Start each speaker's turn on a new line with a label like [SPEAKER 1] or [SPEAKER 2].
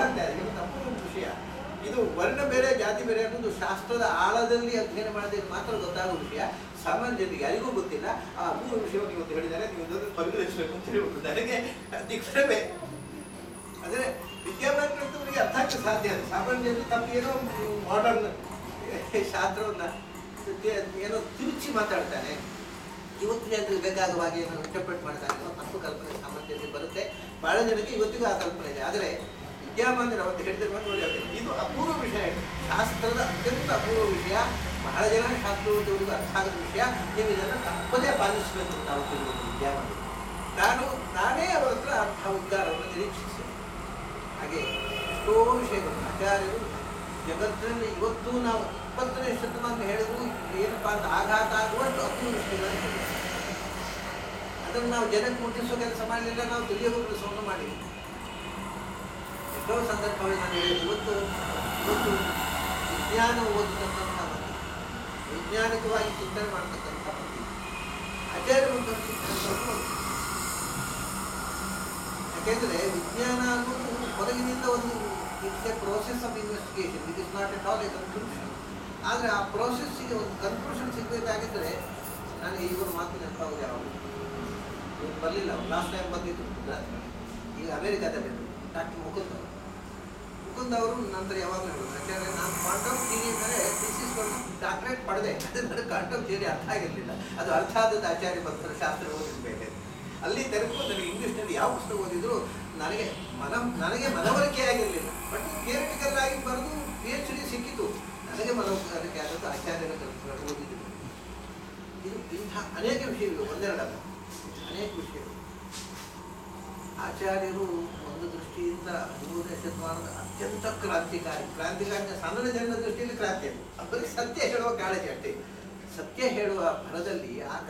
[SPEAKER 1] ಬರುತ್ತೆ ಇದು ಅಪೂರ್ವ ವಿಷಯ. ಇದು ವರ್ಣ ಬೇರೆ ಜಾತಿ ಬೇರೆ ಅನ್ನೋದು ಶಾಸ್ತ್ರದ ಆಳದಲ್ಲಿ ಅಧ್ಯಯನ ಮಾಡಿದ್ರೆ ಮಾತ್ರ ಗೊತ್ತಾಗೋ ವಿಷಯ. ಸಾಮಾನ್ಯ ಜನರಿಗೆ ಯಾರಿಗೂ ಗೊತ್ತಿಲ್ಲ. ಆ ಅಪೂರ್ವ ವಿಷಯವನ್ನು ಇವತ್ತು ಹೇಳಿದ್ದಾರೆ, ನೀವು ಇದನ್ನು ಪರಿಗಣಿಸಬೇಕು ಅಂತ ಹೇಳ್ಬಿಟ್ಟು ನನಗೆ ದಿಗ್ಭ್ರಮೆ. ಅಂದರೆ ವಿದ್ಯಾಭ್ಯಾಸಕ್ಕೆ ಅರ್ಥ ಆಗಕ್ಕೆ ಸಾಧ್ಯ ಅದು. ಸಾಮಾನ್ಯ ಜನರು ತಪ್ಪೇನೋ ಮಾಡರ್ನ್ ಶಾಸ್ತ್ರವನ್ನು ಏನೋ ತಿರುಚಿ ಮಾತಾಡ್ತಾನೆ, ಇವತ್ತು ಜನರಿಗೆ ಬೇಕಾಗುವಾಗ ಏನೋ ಇಂಟರ್ಪ್ರೆಟ್ ಮಾಡ್ತಾನೆ ಅನ್ನೋ ತಪ್ಪು ಕಲ್ಪನೆ ಸಾಮಾನ್ಯ ಜನರಿಗೆ ಬರುತ್ತೆ. ಬಹಳ ಜನಕ್ಕೆ ಇವತ್ತಿಗೂ ಆ ಕಲ್ಪನೆ ಇದೆ. ಆದರೆ ವಿದ್ಯಾಮಾನ್ಯರು ಅವತ್ತು ಹೇಳಿದ್ರೆ ನೋಡಿ, ಇದು ಅಪೂರ್ವ ವಿಷಯ, ಶಾಸ್ತ್ರದ ಅತ್ಯಂತ ಅಪೂರ್ವ ವಿಷಯ. ಬಹಳ ಜನ ಶಾಸ್ತ್ರದವರಿಗೂ ಅರ್ಥ ಆಗದ ವಿಷಯ. ನೀವು ಇದನ್ನು ತಪ್ಪದೇ ಪಾಲಿಸಬೇಕು ಅಂತ ನಾವು ತಿಳಿಬೇಕು ವಿದ್ಯಾಮಾನ್ಯರು. ನಾನೇ ಅವರ ಹತ್ರ ಅರ್ಥ ಉದ್ಧಾರವನ್ನು ನಿರೀಕ್ಷಿಸಿದೆ. ಹಾಗೆ ಎಷ್ಟೋ ವಿಷಯಗಳು ಆಚಾರ್ಯರು ಜಗತ್ತಿನಲ್ಲಿ ಇವತ್ತು ನಾವು 20ನೇ ಶತಮಾನ ಹೇಳಿದ್ರು ಏನಪ್ಪಾ ಅಂತ ಆಘಾತ ಆಗುವಷ್ಟು ಅಪೂರ್ವ ವಿಷಯಗಳನ್ನು ಹೇಳಿದ್ರು. ಅದನ್ನು ನಾವು ಜನಕ್ಕೆ ಮುಟ್ಟಿಸೋ ಕೆಲಸ ಮಾಡಲಿಲ್ಲ, ನಾವು ತಿಳಿಯುವ ಕೆಲಸವನ್ನು ಮಾಡಿದ್ವಿ. ಎಷ್ಟೋ ಸಂದರ್ಭಗಳಲ್ಲಿ ನಾನು ಹೇಳಿದೆ, ಇವತ್ತು ವಿಜ್ಞಾನ ಓದತಕ್ಕಂಥ ಮಂದಿ, ವೈಜ್ಞಾನಿಕವಾಗಿ ಚಿಂತನೆ ಮಾಡ್ತಕ್ಕಂಥ ಮಂದಿ ಆಚಾರ್ಯ ಒಂದು ಚಿಂತನೆ. ಯಾಕೆಂದರೆ ವಿಜ್ಞಾನ ಅನ್ನೋದು ಹೊರಗಿನಿಂದ ಒಂದು it's A process of investigation, it is not at all A conclusion. ಆದರೆ ಆ ಪ್ರೋಸೆಸ್ಸಿಗೆ ಒಂದು ಕನ್ಕ್ಲೂಷನ್ ಸಿಗಬೇಕಾಗಿದ್ದರೆ ನನಗೆ ಈಗ ಒಂದು ಮಾತು ನೆನಪಾಗೋದು ಯಾವಾಗ ಇವತ್ತು ಬರಲಿಲ್ಲ. ಲಾಸ್ಟ್ ಟೈಮ್ ಬಂದಿತ್ತು ಈಗ ಅಮೇರಿಕಾದಲ್ಲಿ ಡಾಕ್ಟರ್ ಮುಕುಂದ್ ಅವರು ನಂತರ ಯಾವಾಗಲೂ ಹೇಳಿದ್ರು, ಯಾಕೆಂದರೆ ನಾನು ಕ್ವಾಂಟಮ್ ಥಿಯರಿ ಮೇಲೆ ಥೀಸಿಸ್ಕೊಂಡು ಡಾಕ್ಟರೇಟ್ ಪಡೆದೆ. ಅದು ನನಗೆ ಕ್ವಾಂಟಮ್ ಥಿಯರಿ ಅರ್ಥ ಆಗಿರಲಿಲ್ಲ. ಅದು ಅರ್ಥ ಆದದ್ದು ಆಚಾರ್ಯ ಭಕ್ತರ ಶಾಸ್ತ್ರ ಓದಿದ ಮೇಲೆ. ಅಲ್ಲಿ ತೆರೆದು ನನಗೆ ಇಂಗ್ಲೀಷ್ನಲ್ಲಿ ಯಾವ ಪುಸ್ತಕ ಓದಿದ್ರು ನನಗೆ ಮನವರಿಕೆ ಆಗಿರಲಿಲ್ಲ. ಬಟ್ ಥಿಯರಿಟಿಕಲ್ ಆಗಿ ಬರೆದು PhD ಸಿಕ್ಕಿತು. ನನಗೆ ಮನವರಿಕೆ ಆದದ್ದು ಆಚಾರ್ಯರ ಗ್ರಂಥಗಳನ್ನು ಓದಿದ್ರು. ಇದು ಇಂಥ ಅನೇಕ ವಿಷಯಗಳು, ಒಂದೆರಡಲ್ಲ, ಅನೇಕ ವಿಷಯಗಳು. ಆಚಾರ್ಯರು ಒಂದು ದೃಷ್ಟಿಯಿಂದ 13ನೇ ಶತಮಾನದ ಅತ್ಯಂತ ಕ್ರಾಂತಿಕಾರಿ ಸಾಮಾನ್ಯ ಜನರ ದೃಷ್ಟಿಯಲ್ಲಿ ಕ್ರಾಂತಿ. ಅದು ಬರೀ ಸತ್ಯ ಹೇಳುವ ಕಾಳಜಿ ಅಷ್ಟೇ. ಸತ್ಯ ಹೇಳುವ ಭರದಲ್ಲಿ ಆತ